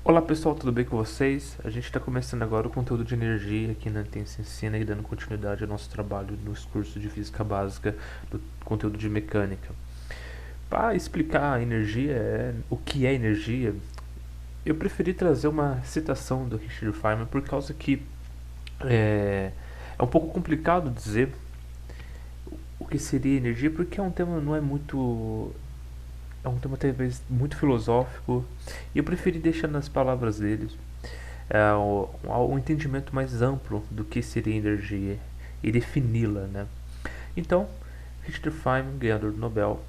Olá pessoal, tudo bem com vocês? A gente está começando agora o conteúdo de energia aqui na Intensa Ensina e dando continuidade ao nosso trabalho nos cursos de Física Básica do conteúdo de Mecânica. Para explicar a energia, o que é energia, eu preferi trazer uma citação do Richard Feynman por causa que é um pouco complicado dizer o que seria energia, porque é um tema não é muito é um tema talvez muito filosófico e eu preferi deixar nas palavras dele um entendimento mais amplo do que seria energia e defini-la, né? Então, Richard Feynman, ganhador do Nobel,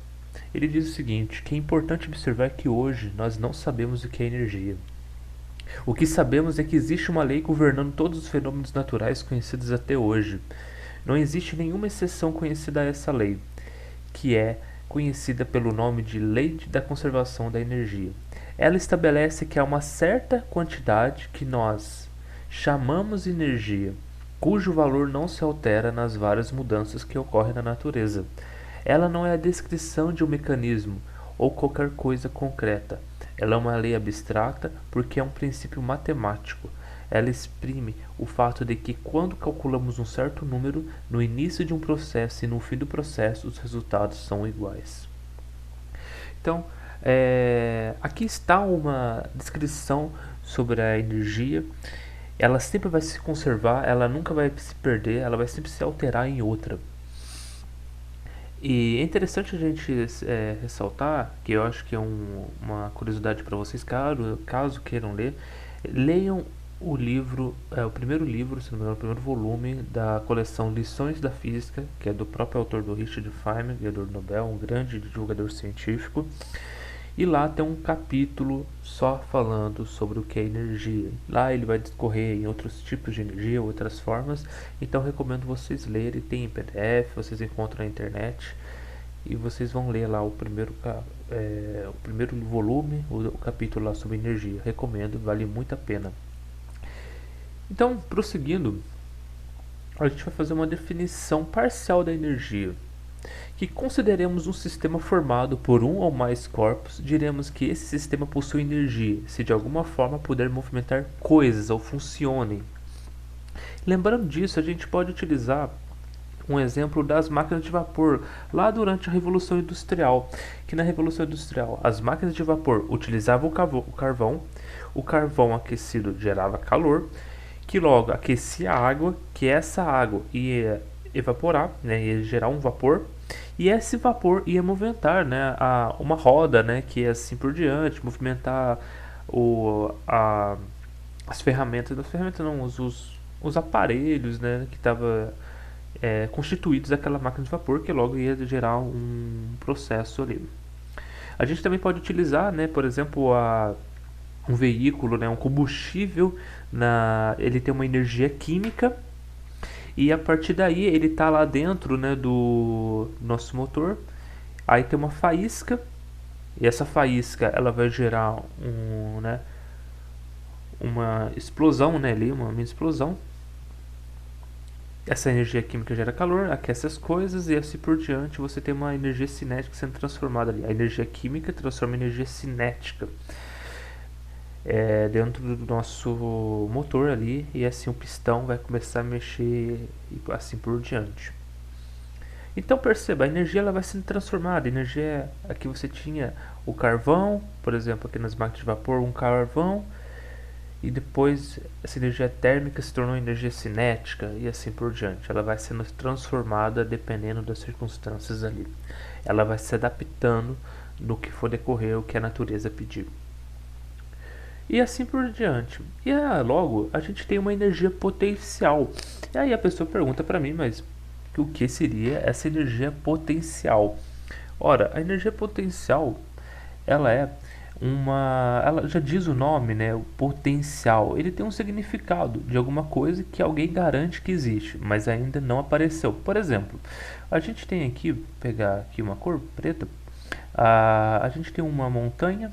ele diz o seguinte, que é importante observar que hoje nós não sabemos o que é energia. O que sabemos é que existe uma lei governando todos os fenômenos naturais conhecidos até hoje. Não existe nenhuma exceção conhecida a essa lei, que é conhecida pelo nome de Lei da Conservação da Energia. Ela estabelece que há uma certa quantidade que nós chamamos de energia, cujo valor não se altera nas várias mudanças que ocorrem na natureza. Ela não é a descrição de um mecanismo ou qualquer coisa concreta. Ela é uma lei abstrata porque é um princípio matemático. Ela exprime o fato de que quando calculamos um certo número no início de um processo e no fim do processo, os resultados são iguais. Então, aqui está uma descrição sobre a energia. Ela sempre vai se conservar, ela nunca vai se perder, ela vai sempre se alterar em outra. E é interessante a gente ressaltar, que eu acho que é uma curiosidade para vocês, caso queiram ler, leiam o livro, o primeiro livro, se não me engano, o primeiro volume da coleção Lições da Física, que é do próprio autor do Richard Feynman, ganhador do Nobel, um grande divulgador científico. E lá tem um capítulo só falando sobre o que é energia. Lá ele vai discorrer em outros tipos de energia, outras formas. Então recomendo vocês lerem. Tem em PDF, vocês encontram na internet. E vocês vão ler lá o primeiro volume, o capítulo lá sobre energia. Recomendo, vale muito a pena. Então, prosseguindo, a gente vai fazer uma definição parcial da energia. Que consideremos um sistema formado por um ou mais corpos, diremos que esse sistema possui energia, se de alguma forma puder movimentar coisas ou funcione. Lembrando disso, a gente pode utilizar um exemplo das máquinas de vapor, lá durante a Revolução Industrial, que na Revolução Industrial as máquinas de vapor utilizavam o carvão aquecido gerava calor, que logo aquecia a água, que essa água ia evaporar, né, ia gerar um vapor, e esse vapor ia movimentar, né, uma roda, né, que é assim por diante, movimentar as ferramentas não, os aparelhos, né, que estavam constituídos daquela máquina de vapor, que logo ia gerar um processo ali. A gente também pode utilizar, né, por exemplo, um veículo, né, um combustível, ele tem uma energia química e a partir daí ele está lá dentro, né, do nosso motor. Aí tem uma faísca e essa faísca ela vai gerar uma explosão, né, ali, uma mini explosão. Essa energia química gera calor, aquece as coisas e assim por diante você tem uma energia cinética sendo transformada ali. A energia química transforma em energia cinética dentro do nosso motor ali e assim o pistão vai começar a mexer e assim por diante. Então perceba, a energia ela vai sendo transformada. A energia, aqui você tinha o carvão, por exemplo, aqui nas máquinas de vapor, um carvão, e depois essa energia térmica se tornou energia cinética e assim por diante. Ela vai sendo transformada dependendo das circunstâncias ali. Ela vai se adaptando no que for decorrer, o que a natureza pedir. E assim por diante. E logo a gente tem uma energia potencial. E aí a pessoa pergunta para mim, mas o que seria essa energia potencial? Ora, a energia potencial, ela ela já diz o nome, né, o potencial. Ele tem um significado de alguma coisa que alguém garante que existe, mas ainda não apareceu. Por exemplo, a gente tem aqui, vou pegar aqui uma cor preta, a gente tem uma montanha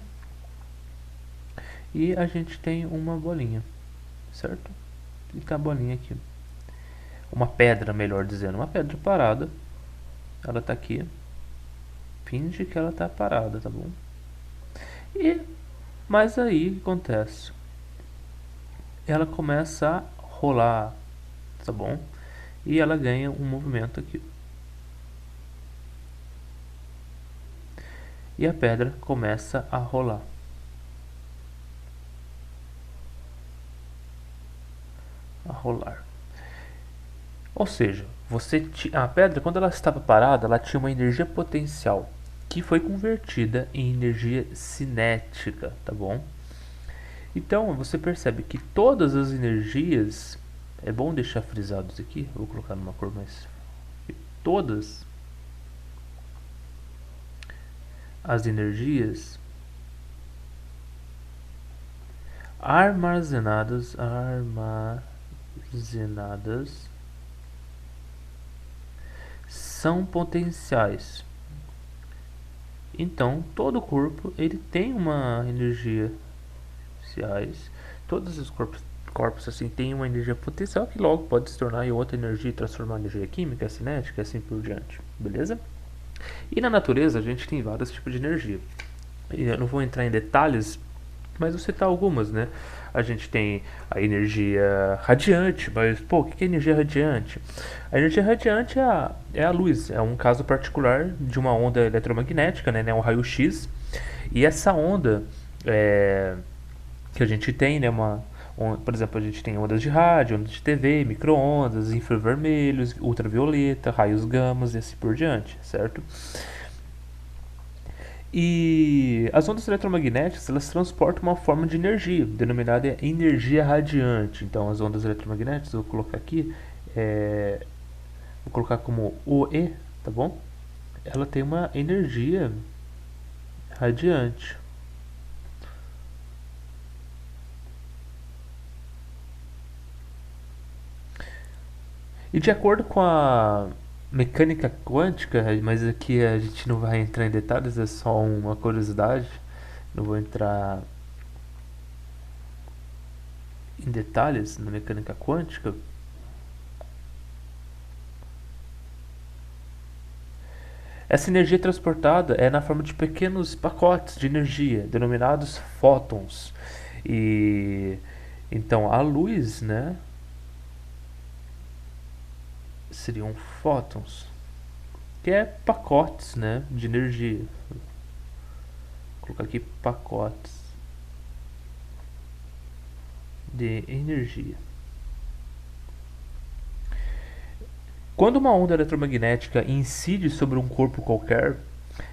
e a gente tem uma bolinha, certo? E tá a bolinha aqui. Uma pedra, melhor dizendo, uma pedra parada. Ela tá aqui. Finge que ela tá parada, tá bom? E Mas aí o que acontece? Ela começa a rolar, tá bom? E ela ganha um movimento aqui. E a pedra começa a rolar. A rolar. Ou seja, a pedra, quando ela estava parada, ela tinha uma energia potencial que foi convertida em energia cinética, tá bom? Então você percebe que todas as energias, é bom deixar frisados aqui, vou colocar numa cor mais, todas as energias armazenadas são potenciais. Então todo corpo ele tem uma energia potenciais. Todos os corpos assim têm uma energia potencial que logo pode se tornar em outra energia e transformar em energia química, cinética e assim por diante, beleza? E na natureza a gente tem vários tipos de energia. Eu não vou entrar em detalhes, mas vou citar algumas, né? A gente tem a energia radiante, mas pô, o que é energia radiante? A energia radiante é a luz, é um caso particular de uma onda eletromagnética, né? Um raio-x. E essa onda que a gente tem, né? Por exemplo, a gente tem ondas de rádio, ondas de TV, micro-ondas, infravermelhos, ultravioleta, raios gamas e assim por diante, certo? E as ondas eletromagnéticas, elas transportam uma forma de energia, denominada energia radiante. Então, as ondas eletromagnéticas, eu vou colocar aqui, vou colocar como OE, tá bom? Ela tem uma energia radiante. E de acordo com a mecânica quântica, mas aqui a gente não vai entrar em detalhes, é só uma curiosidade, não vou entrar em detalhes na mecânica quântica. Essa energia transportada é na forma de pequenos pacotes de energia, denominados fótons. E então a luz, né, seriam fótons, que é pacotes, né, de energia. Vou colocar aqui pacotes de energia. Quando uma onda eletromagnética incide sobre um corpo qualquer,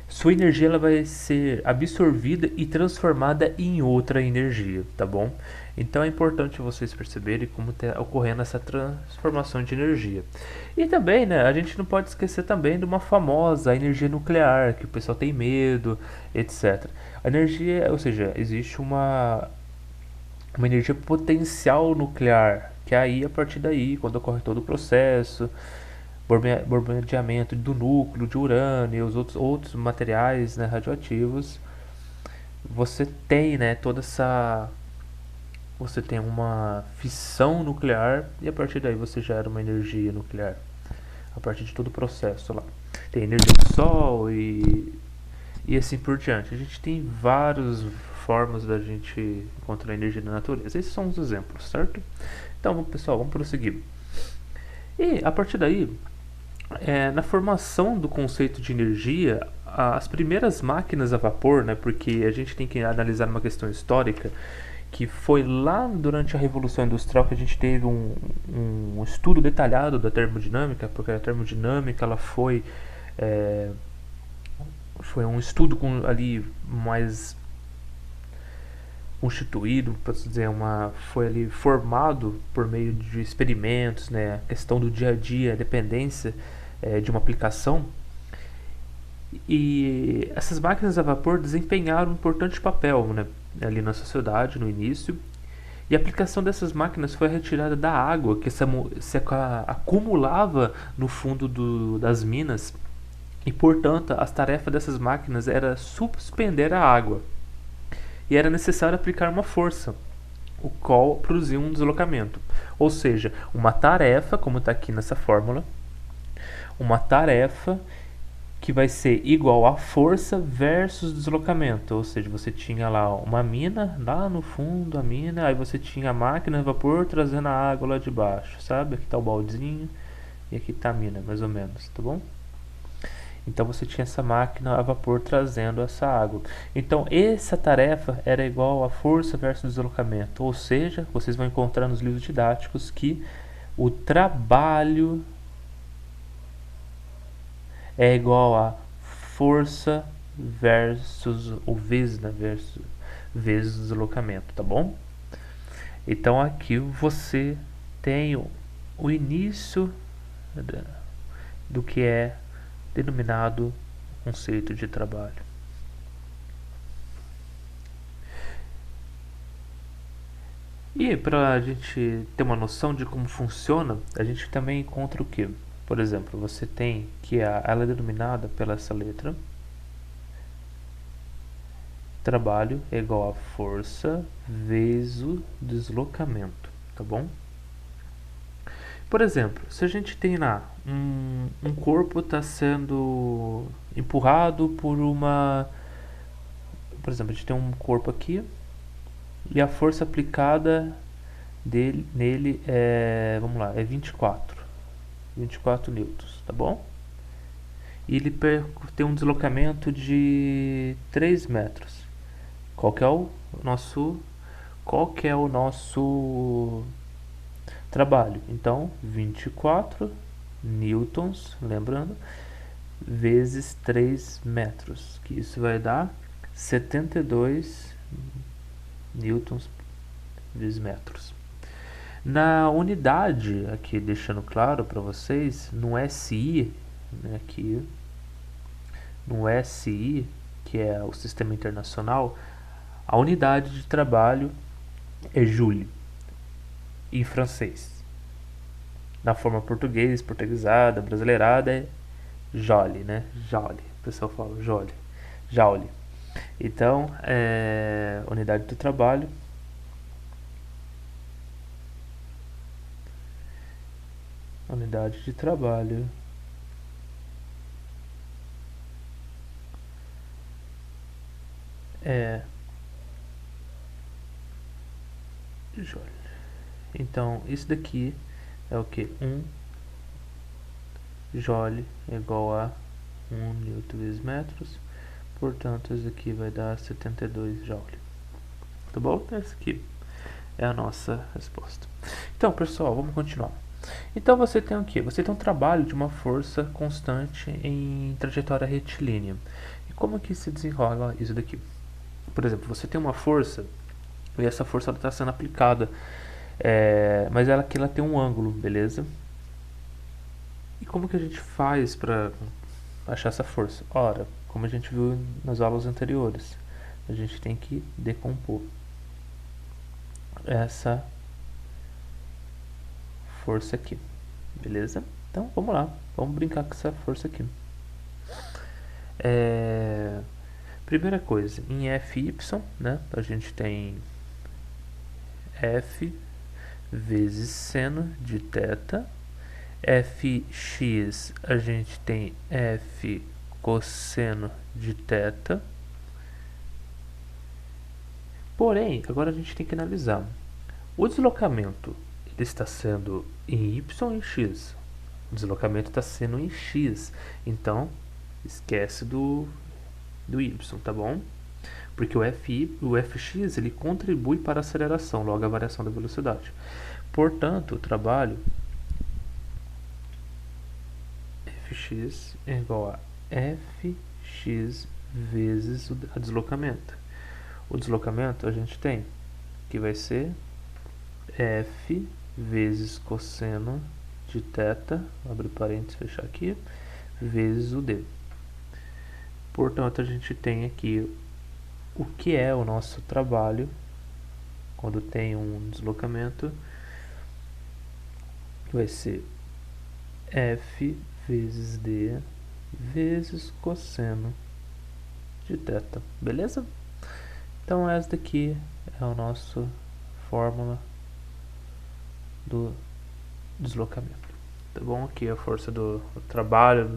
sua energia ela vai ser absorvida e transformada em outra energia, tá bom? Então é importante vocês perceberem como está ocorrendo essa transformação de energia. E também, né, a gente não pode esquecer também de uma famosa energia nuclear, que o pessoal tem medo, etc. A energia, ou seja, existe uma energia potencial nuclear, que aí a partir daí, quando ocorre todo o processo, bombardeamento do núcleo de urânio e os outros materiais, né, radioativos, você tem, né, você tem uma fissão nuclear e a partir daí você gera uma energia nuclear a partir de todo o processo lá. Tem energia do sol e assim por diante. A gente tem várias formas da gente encontrar energia na natureza. Esses são os exemplos, certo? Então, pessoal, vamos prosseguir. E a partir daí, na formação do conceito de energia, as primeiras máquinas a vapor, né, porque a gente tem que analisar uma questão histórica, que foi lá durante a Revolução Industrial que a gente teve um estudo detalhado da termodinâmica, porque a termodinâmica ela foi um estudo ali mais constituído, para dizer, foi ali formado por meio de experimentos, né, a questão do dia a dia, a dependência de uma aplicação. E essas máquinas a vapor desempenharam um importante papel, né, ali na sociedade no início. E a aplicação dessas máquinas foi a retirada da água que se acumulava no fundo das minas. E, portanto, as tarefas dessas máquinas era suspender a água. E era necessário aplicar uma força, o qual produzia um deslocamento. Ou seja, uma tarefa, como está aqui nessa fórmula, uma tarefa que vai ser igual a força versus deslocamento, ou seja, você tinha lá uma mina, lá no fundo a mina, aí você tinha a máquina a vapor trazendo a água lá de baixo, sabe? Aqui tá o baldezinho e aqui tá a mina, mais ou menos, tá bom? Então você tinha essa máquina a vapor trazendo essa água. Então essa tarefa era igual a força versus deslocamento, ou seja, vocês vão encontrar nos livros didáticos que o trabalho é igual a força versus ou vezes, né, vezes deslocamento, tá bom? Então aqui você tem o início do que é denominado conceito de trabalho. E para a gente ter uma noção de como funciona, a gente também encontra o que? Por exemplo, você tem que ela é denominada pela essa letra. Trabalho é igual a força vezes o deslocamento, tá bom? Por exemplo, se a gente tem lá um corpo está sendo empurrado por uma... Por exemplo, a gente tem um corpo aqui e a força aplicada nele é, vamos lá, é 24 newtons, tá bom? E ele tem um deslocamento de 3 metros. Qual que é o nosso trabalho? Então, 24 newtons, lembrando, vezes 3 metros, que isso vai dar 72 newtons vezes metros. Na unidade, aqui deixando claro para vocês, no SI, né, aqui, no SI, que é o Sistema Internacional, a unidade de trabalho é joule, em francês. Na forma português, portuguesada, brasileirada, é joule, né? Joule, o pessoal fala joule, joule. Então, unidade do trabalho é joule. Então, isso daqui é o que? 1 joule é igual a 1 newton vezes metros. Portanto, isso aqui vai dar 72 joule. Tá bom? Essa aqui é a nossa resposta. Então, pessoal, vamos continuar. Então, você tem o quê? Você tem um trabalho de uma força constante em trajetória retilínea. E como que se desenrola isso daqui? Por exemplo, você tem uma força e essa força está sendo aplicada, mas ela tem um ângulo, beleza? E como que a gente faz para achar essa força? Ora, como a gente viu nas aulas anteriores, a gente tem que decompor essa força aqui, beleza? Então vamos lá, vamos brincar com essa força aqui. Primeira coisa, em Fy, né, a gente tem F vezes seno de θ. Fx a gente tem F cosseno de θ. Porém, agora a gente tem que analisar. O deslocamento ele está sendo em y ou em x? O deslocamento está sendo em x. Então, esquece do y, tá bom? Porque o Fx ele contribui para a aceleração, logo a variação da velocidade. Portanto, o trabalho Fx é igual a Fx vezes o deslocamento. O deslocamento a gente tem que vai ser F vezes cosseno de θ, abre parênteses, fechar aqui, vezes o d. Portanto, a gente tem aqui o que é o nosso trabalho quando tem um deslocamento, que vai ser F vezes d vezes cosseno de θ, beleza? Então essa daqui é a nossa fórmula do deslocamento, tá bom? Aqui a força do trabalho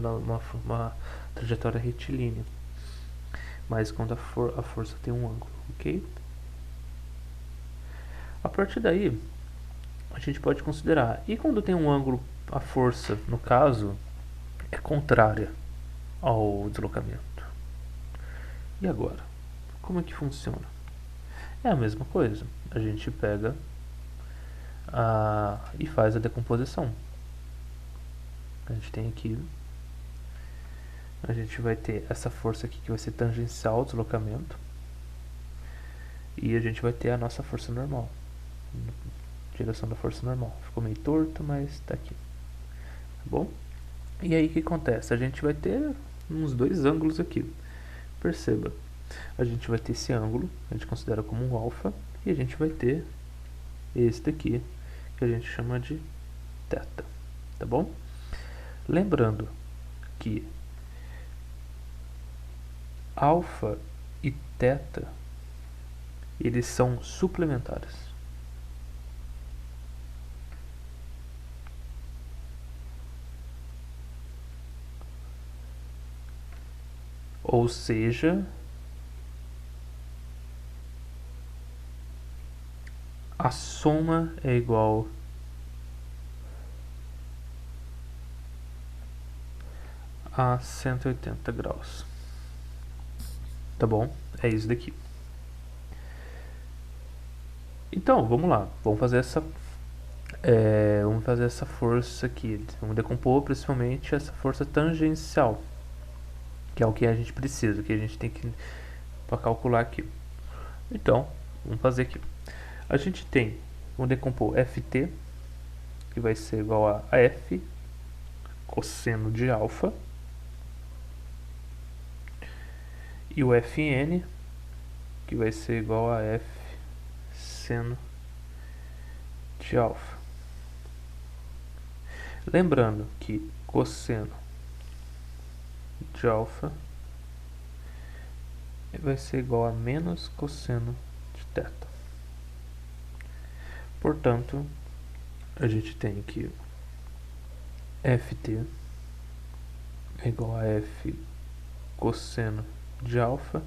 trajetória retilínea, mas quando a força tem um ângulo, ok? A partir daí, a gente pode considerar, e quando tem um ângulo, a força, no caso, é contrária ao deslocamento. E agora? Como é que funciona? É a mesma coisa. A gente pega e faz a decomposição. A gente tem aqui, a gente vai ter essa força aqui que vai ser tangencial ao deslocamento, e a gente vai ter a nossa força normal, direção da força normal. Ficou meio torto, mas tá aqui, tá bom? E aí o que acontece? A gente vai ter uns dois ângulos aqui. Perceba, a gente vai ter esse ângulo, a gente considera como um alfa, e a gente vai ter esse daqui, que a gente chama de θ, tá bom? Lembrando que alfa e θ, eles são suplementares. Ou seja, a soma é igual a 180 graus. Tá bom? É isso daqui. Então, vamos lá. Vamos fazer essa força aqui. Vamos decompor principalmente essa força tangencial, que é o que a gente precisa, que a gente tem que para calcular aqui. Então, vamos fazer aqui. A gente tem, vamos decompor Ft, que vai ser igual a F cosseno de alfa, e o Fn, que vai ser igual a F seno de alfa. Lembrando que cosseno de alfa vai ser igual a menos cosseno de θ. Portanto, a gente tem que Ft é igual a F cosseno de alfa,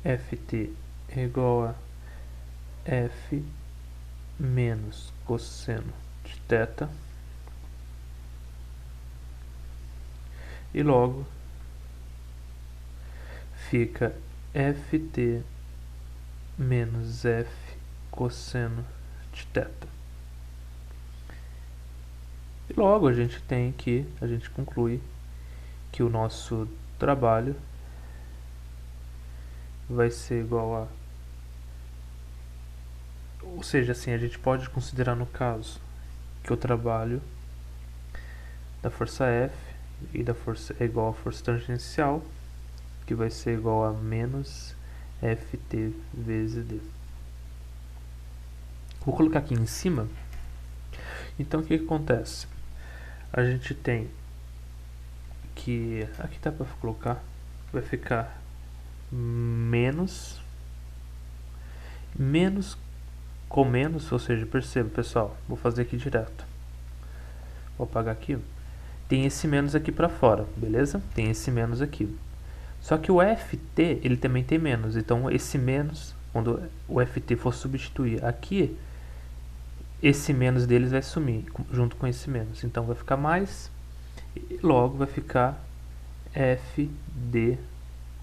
Ft é igual a F menos cosseno de θ, e logo fica Ft menos F cosseno de θ. E logo a gente conclui que o nosso trabalho vai ser igual a, ou seja, assim, a gente pode considerar no caso que o trabalho da força F e da força é igual a força tangencial, que vai ser igual a menos Ft vezes d. Vou colocar aqui em cima. Então o que acontece? A gente tem que, aqui dá para colocar, vai ficar menos com menos, ou seja, perceba, pessoal, vou fazer aqui direto. Vou apagar aqui. Tem esse menos aqui para fora, beleza? Tem esse menos aqui. Só que o Ft, ele também tem menos, então esse menos, quando o Ft for substituir aqui, esse menos deles vai sumir junto com esse menos. Então vai ficar mais, e logo vai ficar Fd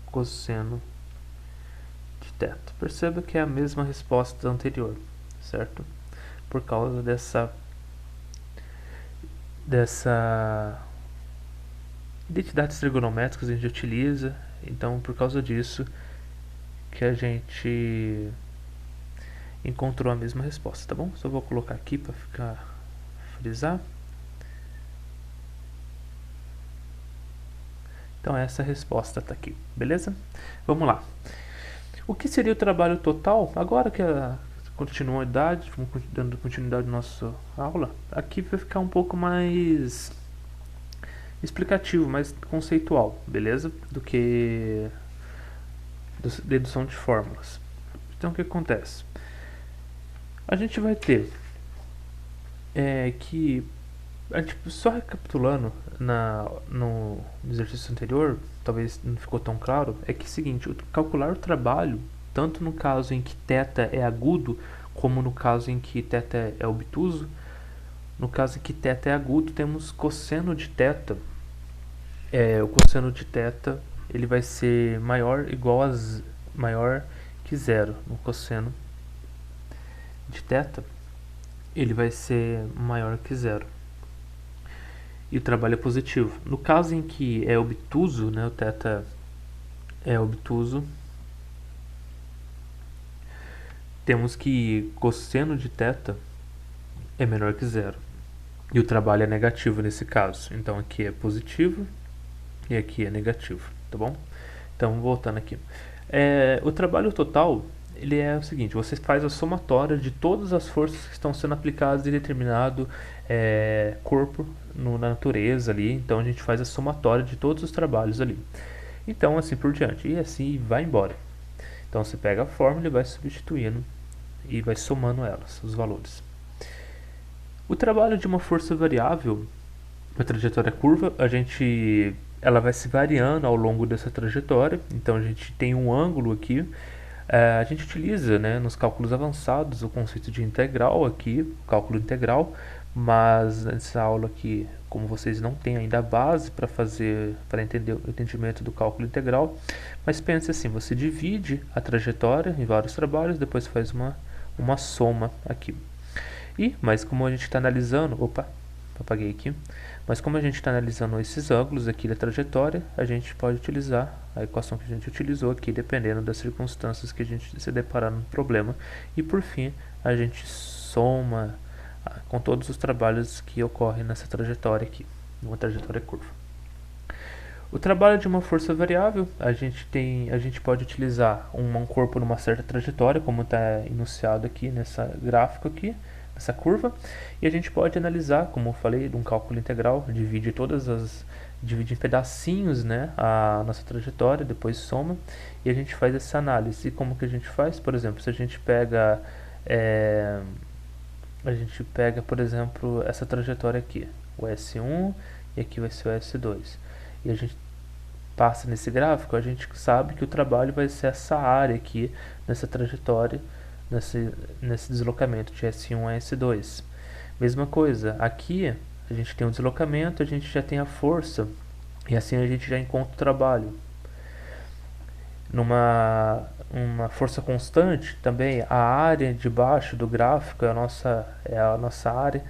cosseno de θ. Perceba que é a mesma resposta anterior, certo? Por causa dessa identidades trigonométricas a gente utiliza, então por causa disso que a gente encontrou a mesma resposta, tá bom? Só vou colocar aqui para ficar frisar. Então essa resposta está aqui, beleza? Vamos lá. O que seria o trabalho total? Agora que a continuidade, vamos dando continuidade à nossa aula, aqui vai ficar um pouco mais explicativo, mais conceitual, beleza? Do que dedução de fórmulas. Então o que acontece? A gente vai ter que Tipo, só recapitulando no exercício anterior, talvez não ficou tão claro, é que é o seguinte, calcular o trabalho, tanto no caso em que θ é agudo, como no caso em que θ é obtuso, no caso em que θ é agudo, temos cosseno de θ. O cosseno de θ ele vai ser maior que zero. No cosseno de θ ele vai ser maior que zero. E o trabalho é positivo. No caso em que é obtuso, né, o θ é obtuso, temos que cosseno de θ é menor que zero. E o trabalho é negativo nesse caso. Então aqui é positivo e aqui é negativo, tá bom? Então, voltando aqui. O trabalho total, ele é o seguinte, você faz a somatória de todas as forças que estão sendo aplicadas em determinado corpo na natureza ali. Então, a gente faz a somatória de todos os trabalhos ali. Então, assim por diante. E assim vai embora. Então, você pega a fórmula e vai substituindo e vai somando elas, os valores. O trabalho de uma força variável, a trajetória curva, ela vai se variando ao longo dessa trajetória. Então a gente tem um ângulo aqui. A gente utiliza, né, nos cálculos avançados o conceito de integral aqui, cálculo integral, mas nessa aula aqui, como vocês não têm ainda a base para entender o entendimento do cálculo integral, mas pense assim, você divide a trajetória em vários trabalhos, depois faz uma soma aqui. Mas como a gente está analisando, apaguei aqui. Mas como a gente está analisando esses ângulos aqui da trajetória, a gente pode utilizar a equação que a gente utilizou aqui, dependendo das circunstâncias que a gente se deparar no problema. E por fim, a gente soma com todos os trabalhos que ocorrem nessa trajetória aqui, numa trajetória curva. O trabalho de uma força variável, a gente pode utilizar um corpo numa certa trajetória, como está enunciado aqui nessa gráfico aqui, essa curva, e a gente pode analisar, como eu falei, um cálculo integral, divide em pedacinhos, né, a nossa trajetória, depois soma, e a gente faz essa análise. E como que a gente faz? Por exemplo, se a gente pega, por exemplo, essa trajetória aqui, o S1, e aqui vai ser o S2, e a gente passa nesse gráfico, a gente sabe que o trabalho vai ser essa área aqui, nessa trajetória, nesse deslocamento de S1 a S2. Mesma coisa, aqui a gente tem um deslocamento, a gente já tem a força, e assim a gente já encontra o trabalho. Uma força constante, também a área de baixo do gráfico é a nossa área,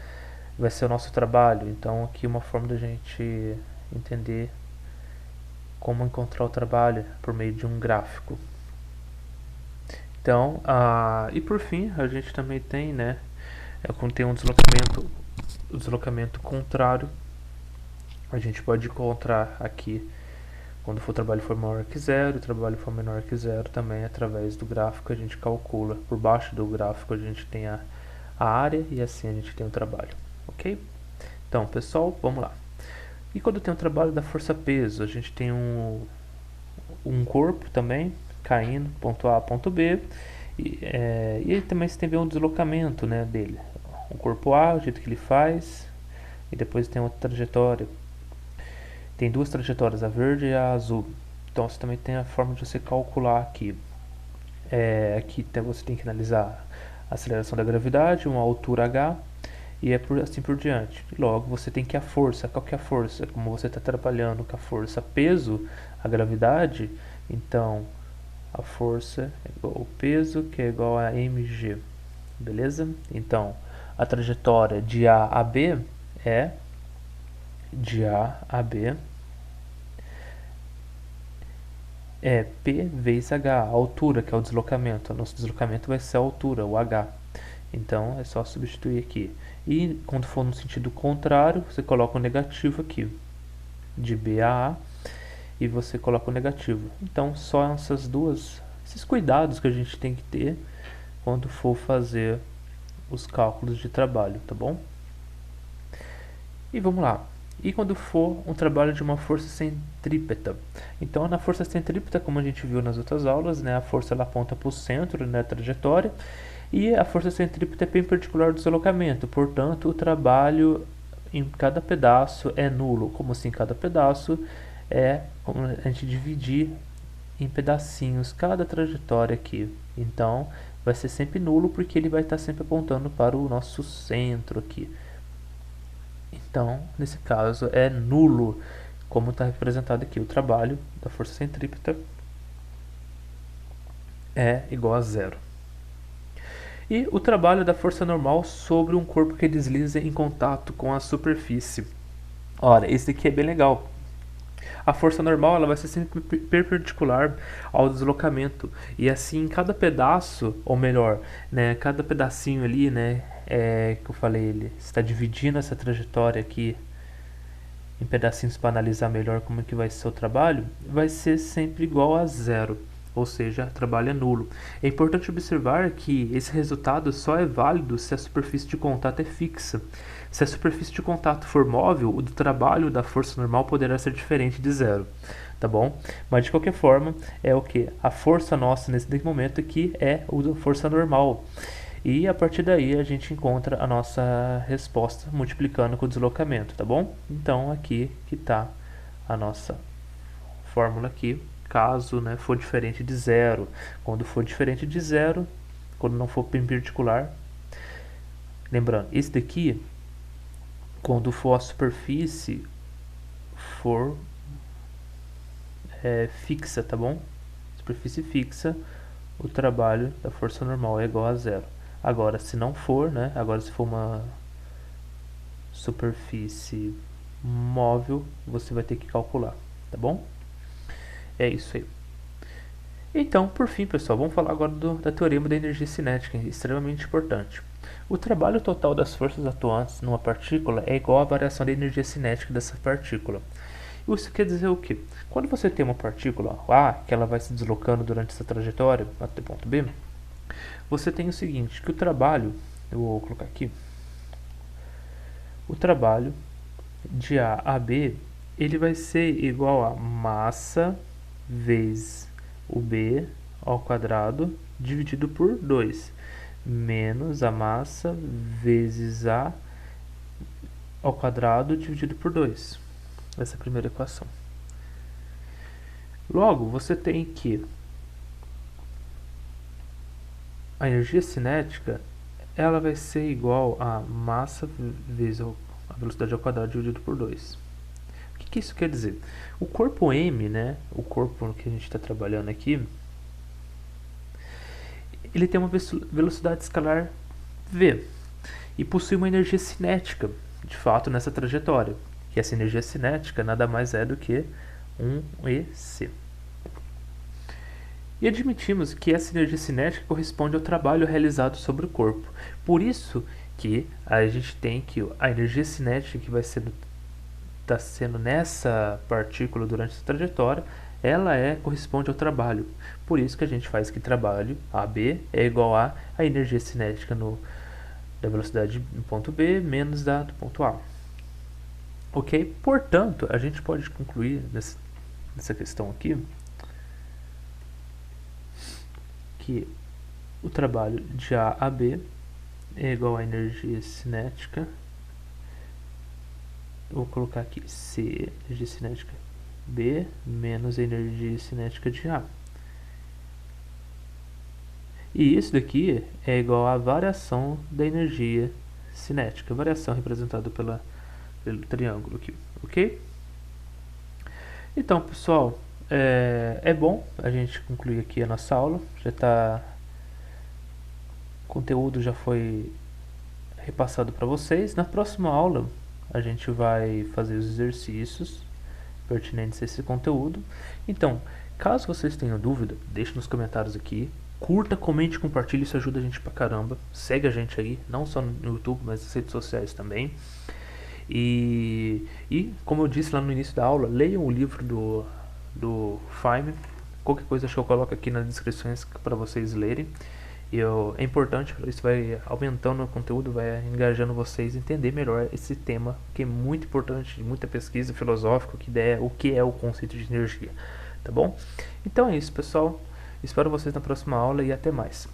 vai ser o nosso trabalho. Então aqui uma forma da gente entender como encontrar o trabalho por meio de um gráfico. Então, e por fim, a gente também tem, né, quando tem um deslocamento contrário, a gente pode encontrar aqui, quando o trabalho for maior que zero, o trabalho for menor que zero, também através do gráfico a gente calcula. Por baixo do gráfico a gente tem a área e assim a gente tem o trabalho, ok? Então, pessoal, vamos lá. E quando tem o trabalho da força-peso, a gente tem um corpo também, caindo, ponto A, ponto B, e aí também você tem um deslocamento, né, dele. O corpo A, o jeito que ele faz, e depois tem outra trajetória. Tem duas trajetórias, a verde e a azul. Então você também tem a forma de você calcular aqui. Aqui você tem que analisar a aceleração da gravidade, uma altura h, e assim por diante. Logo, você tem que a força. Qual que é a força? Como você está trabalhando com a força peso, a gravidade, então a força é igual ao peso, que é igual a mg. Beleza? Então, a trajetória de A a B é P vezes H, a altura, que é o deslocamento. O nosso deslocamento vai ser a altura, o H. Então, é só substituir aqui. E quando for no sentido contrário, você coloca o negativo aqui, de B a A, e você coloca o negativo. Então, só esses cuidados que a gente tem que ter quando for fazer os cálculos de trabalho, tá bom? E vamos lá. E quando for um trabalho de uma força centrípeta? Então, na força centrípeta, como a gente viu nas outras aulas, né, a força ela aponta para o centro, né, trajetória, e a força centrípeta é perpendicular ao deslocamento. Portanto, o trabalho em cada pedaço é nulo. Como assim cada pedaço? É como a gente dividir em pedacinhos cada trajetória aqui. Então vai ser sempre nulo porque ele vai estar sempre apontando para o nosso centro aqui. Então, nesse caso, é nulo, como está representado aqui. O trabalho da força centrípeta é igual a zero. E o trabalho da força normal sobre um corpo que desliza em contato com a superfície. Ora, esse aqui é bem legal. A força normal ela vai ser sempre perpendicular ao deslocamento. E assim, cada pedaço, ou melhor, né, cada pedacinho ali, né, que eu falei, ele está dividindo essa trajetória aqui em pedacinhos para analisar melhor como é que vai ser o trabalho, vai ser sempre igual a zero. Ou seja, trabalho é nulo. É importante observar que esse resultado só é válido se a superfície de contato é fixa. Se a superfície de contato for móvel, o do trabalho da força normal poderá ser diferente de zero, tá bom? Mas de qualquer forma, é o que? A força nossa nesse momento aqui é a força normal. E a partir daí a gente encontra a nossa resposta multiplicando com o deslocamento, tá bom? Então aqui que está a nossa fórmula aqui, caso, né, for diferente de zero. Quando for diferente de zero, quando não for perpendicular, lembrando, esse daqui, quando for a superfície for fixa, tá bom? Superfície fixa, o trabalho da força normal é igual a zero. Agora, se não for, né? Agora, se for uma superfície móvel, você vai ter que calcular, tá bom? É isso aí. Então, por fim, pessoal, vamos falar agora da teorema da energia cinética, extremamente importante. O trabalho total das forças atuantes numa partícula é igual à variação da energia cinética dessa partícula. Isso quer dizer o quê? Quando você tem uma partícula A, que ela vai se deslocando durante essa trajetória, até ponto B, você tem o seguinte, que o trabalho, eu vou colocar aqui, o trabalho de A a B, ele vai ser igual a massa vezes o B ao quadrado dividido por 2, menos a massa vezes A ao quadrado dividido por 2. Essa é a primeira equação. Logo, você tem que a energia cinética ela vai ser igual a massa vezes a velocidade ao quadrado dividido por 2. O que isso quer dizer? O corpo M, né, o corpo que a gente está trabalhando aqui, ele tem uma velocidade escalar v e possui uma energia cinética, de fato, nessa trajetória. Que essa energia cinética nada mais é do que 1 EC. E admitimos que essa energia cinética corresponde ao trabalho realizado sobre o corpo. Por isso que a gente tem que a energia cinética que vai ser está sendo nessa partícula durante essa trajetória, ela corresponde ao trabalho. Por isso que a gente faz que trabalho AB é igual a energia cinética da velocidade no ponto B menos da do ponto A. Ok? Portanto, a gente pode concluir nessa questão aqui que o trabalho de A a B é igual a energia cinética. Eu vou colocar aqui C, energia cinética B, menos a energia cinética de A. E isso daqui é igual à variação da energia cinética. Variação representada pelo triângulo aqui, ok? Então, pessoal, é bom a gente concluir aqui a nossa aula. Já está... O conteúdo já foi repassado para vocês. Na próxima aula, a gente vai fazer os exercícios pertinentes a esse conteúdo. Então, caso vocês tenham dúvida, deixe nos comentários aqui. Curta, comente, compartilhe, isso ajuda a gente pra caramba. Segue a gente aí, não só no YouTube, mas nas redes sociais também. E como eu disse lá no início da aula, leiam o livro do Feynman. Qualquer coisa acho que eu coloco aqui nas descrições para vocês lerem. É importante, isso vai aumentando o conteúdo, vai engajando vocês a entender melhor esse tema, que é muito importante, muita pesquisa filosófica, o que é o conceito de energia, tá bom? Então é isso, pessoal. Espero vocês na próxima aula e até mais.